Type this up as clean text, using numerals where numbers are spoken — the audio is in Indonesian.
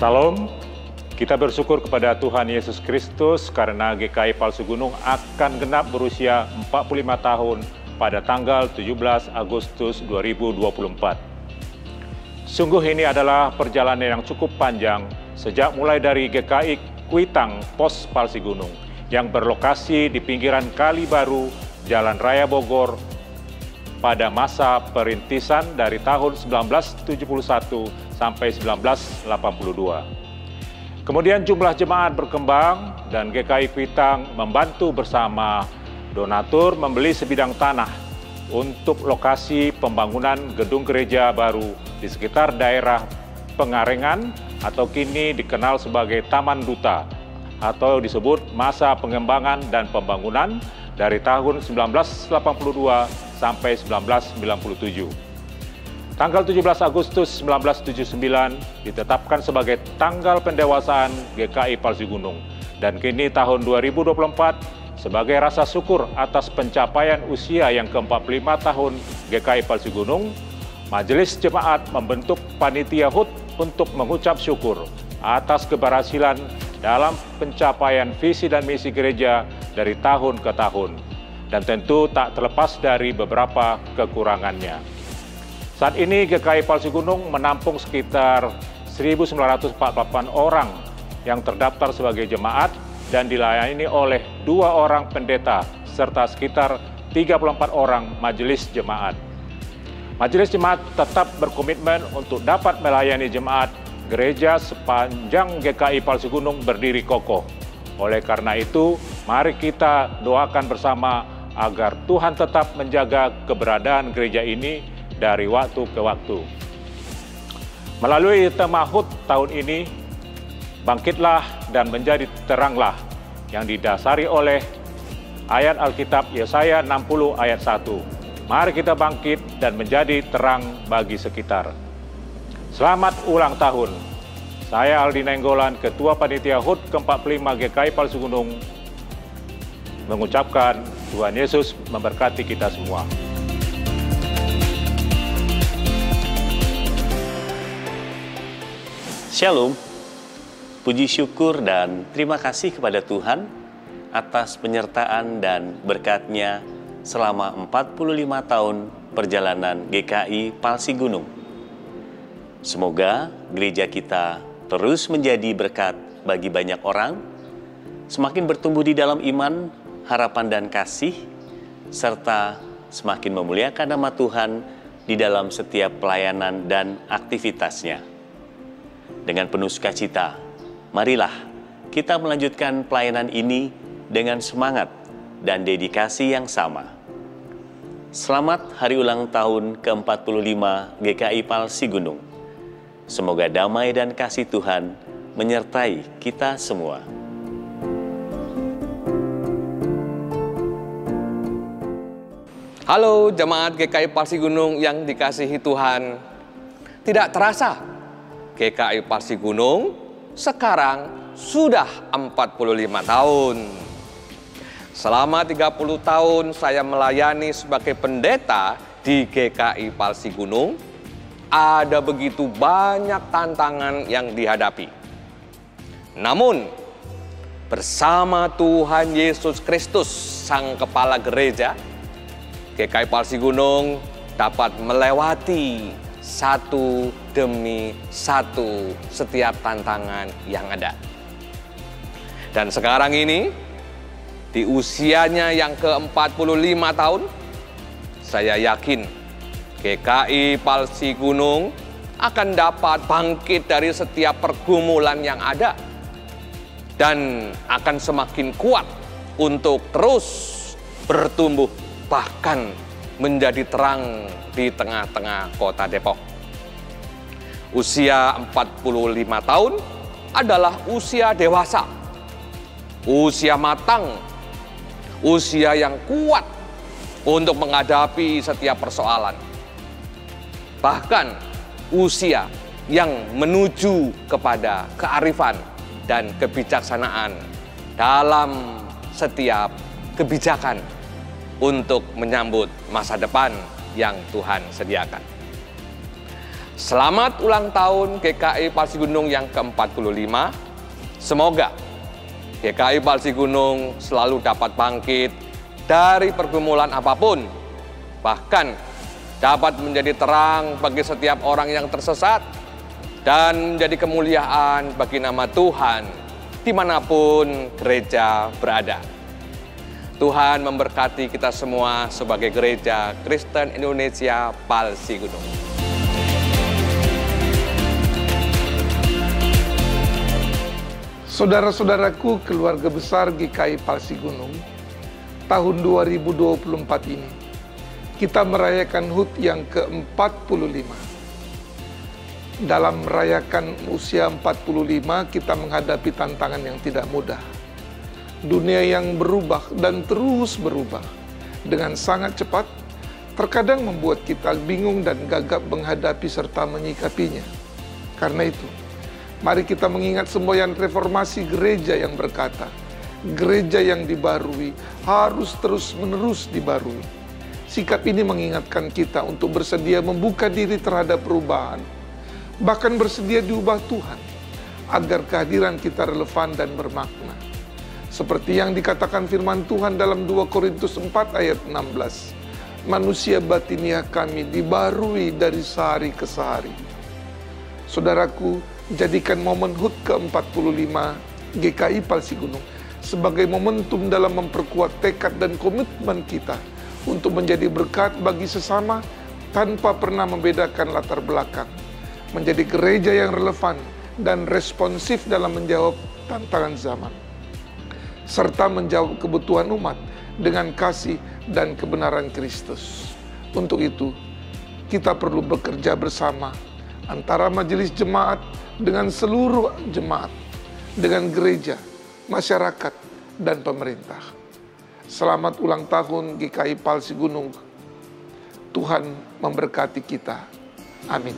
Salam, kita bersyukur kepada Tuhan Yesus Kristus karena GKI Palsu Gunung akan genap berusia 45 tahun pada tanggal 17 Agustus 2024. Sungguh ini adalah perjalanan yang cukup panjang sejak mulai dari GKI Kuitang Pos Palsi Gunung yang berlokasi di pinggiran Kali Baru, Jalan Raya Bogor pada masa perintisan dari tahun 1971 sampai 1982. Kemudian jumlah jemaat berkembang dan GKI Kuitang membantu bersama donatur membeli sebidang tanah untuk lokasi pembangunan gedung gereja baru di sekitar daerah Pengarengan atau kini dikenal sebagai Taman Duta atau disebut masa pengembangan dan pembangunan dari tahun 1982 sampai 1997. Tanggal 17 Agustus 1979 ditetapkan sebagai tanggal pendewasaan GKI Palsu Gunung dan kini tahun 2024 sebagai rasa syukur atas pencapaian usia yang ke-45 tahun GKI Palsu Gunung, Majelis Jemaat membentuk panitia HUT untuk mengucap syukur atas keberhasilan dalam pencapaian visi dan misi gereja dari tahun ke tahun dan tentu tak terlepas dari beberapa kekurangannya. Saat ini GKI Palsu Gunung menampung sekitar 1.948 orang yang terdaftar sebagai jemaat dan dilayani oleh 2 orang pendeta serta sekitar 34 orang majelis jemaat. Majelis jemaat tetap berkomitmen untuk dapat melayani jemaat gereja sepanjang GKI Palsu Gunung berdiri kokoh. Oleh karena itu, mari kita doakan bersama agar Tuhan tetap menjaga keberadaan gereja ini dari waktu ke waktu. Melalui tema HUT tahun ini, bangkitlah dan menjadi teranglah yang didasari oleh ayat Alkitab Yesaya 60 ayat 1. Mari kita bangkit dan menjadi terang bagi sekitar. Selamat ulang tahun. Saya Aldi Nainggolan, Ketua Panitia HUT ke-45 GKI Palsu Gunung, mengucapkan Tuhan Yesus memberkati kita semua. Shalom, puji syukur dan terima kasih kepada Tuhan atas penyertaan dan berkat-Nya selama 45 tahun perjalanan GKI Palsi Gunung. Semoga gereja kita terus menjadi berkat bagi banyak orang, semakin bertumbuh di dalam iman, harapan dan kasih, serta semakin memuliakan nama Tuhan di dalam setiap pelayanan dan aktivitasnya. Dengan penuh sukacita, marilah kita melanjutkan pelayanan ini dengan semangat dan dedikasi yang sama. Selamat hari ulang tahun ke-45 GKI Palsi Gunung. Semoga damai dan kasih Tuhan menyertai kita semua. Halo jemaat GKI Palsi Gunung yang dikasihi Tuhan. Tidak terasa GKI Palsi Gunung sekarang sudah 45 tahun. Selama 30 tahun saya melayani sebagai pendeta di GKI Palsi Gunung. Ada begitu banyak tantangan yang dihadapi. Namun, bersama Tuhan Yesus Kristus, Sang Kepala Gereja, GKI Palsi Gunung dapat melewati satu demi satu setiap tantangan yang ada. Dan sekarang ini, di usianya yang ke-45 tahun, saya yakin GKI Palsi Gunung akan dapat bangkit dari setiap pergumulan yang ada dan akan semakin kuat untuk terus bertumbuh bahkan menjadi terang di tengah-tengah kota Depok. Usia 45 tahun adalah usia dewasa, usia matang, usia yang kuat untuk menghadapi setiap persoalan. Bahkan usia yang menuju kepada kearifan dan kebijaksanaan dalam setiap kebijakan untuk menyambut masa depan yang Tuhan sediakan. Selamat ulang tahun GKI Palsi Gunung yang ke-45. Semoga GKI Palsi Gunung selalu dapat bangkit dari pergumulan apapun, bahkan dapat menjadi terang bagi setiap orang yang tersesat dan menjadi kemuliaan bagi nama Tuhan dimanapun gereja berada. Tuhan memberkati kita semua sebagai Gereja Kristen Indonesia Palsi Gunung. Saudara-saudaraku, keluarga besar GKI Palsi Gunung, tahun 2024 ini kita merayakan HUT yang ke-45. Dalam merayakan usia 45, kita menghadapi tantangan yang tidak mudah. Dunia yang berubah dan terus berubah dengan sangat cepat, terkadang membuat kita bingung dan gagap menghadapi serta menyikapinya. Karena itu, mari kita mengingat semboyan reformasi gereja yang berkata, gereja yang dibarui harus terus-menerus dibarui. Sikap ini mengingatkan kita untuk bersedia membuka diri terhadap perubahan, bahkan bersedia diubah Tuhan, agar kehadiran kita relevan dan bermakna. Seperti yang dikatakan firman Tuhan dalam 2 Korintus 4 ayat 16, manusia batiniah kami dibarui dari sehari ke sehari. Saudaraku, jadikan momen HUT ke-45 GKI Palsi Gunung sebagai momentum dalam memperkuat tekad dan komitmen kita untuk menjadi berkat bagi sesama tanpa pernah membedakan latar belakang, menjadi gereja yang relevan dan responsif dalam menjawab tantangan zaman, serta menjawab kebutuhan umat dengan kasih dan kebenaran Kristus. Untuk itu, kita perlu bekerja bersama antara majelis jemaat dengan seluruh jemaat, dengan gereja, masyarakat, dan pemerintah. Selamat ulang tahun GKI Palsi Gunung. Tuhan memberkati kita. Amin.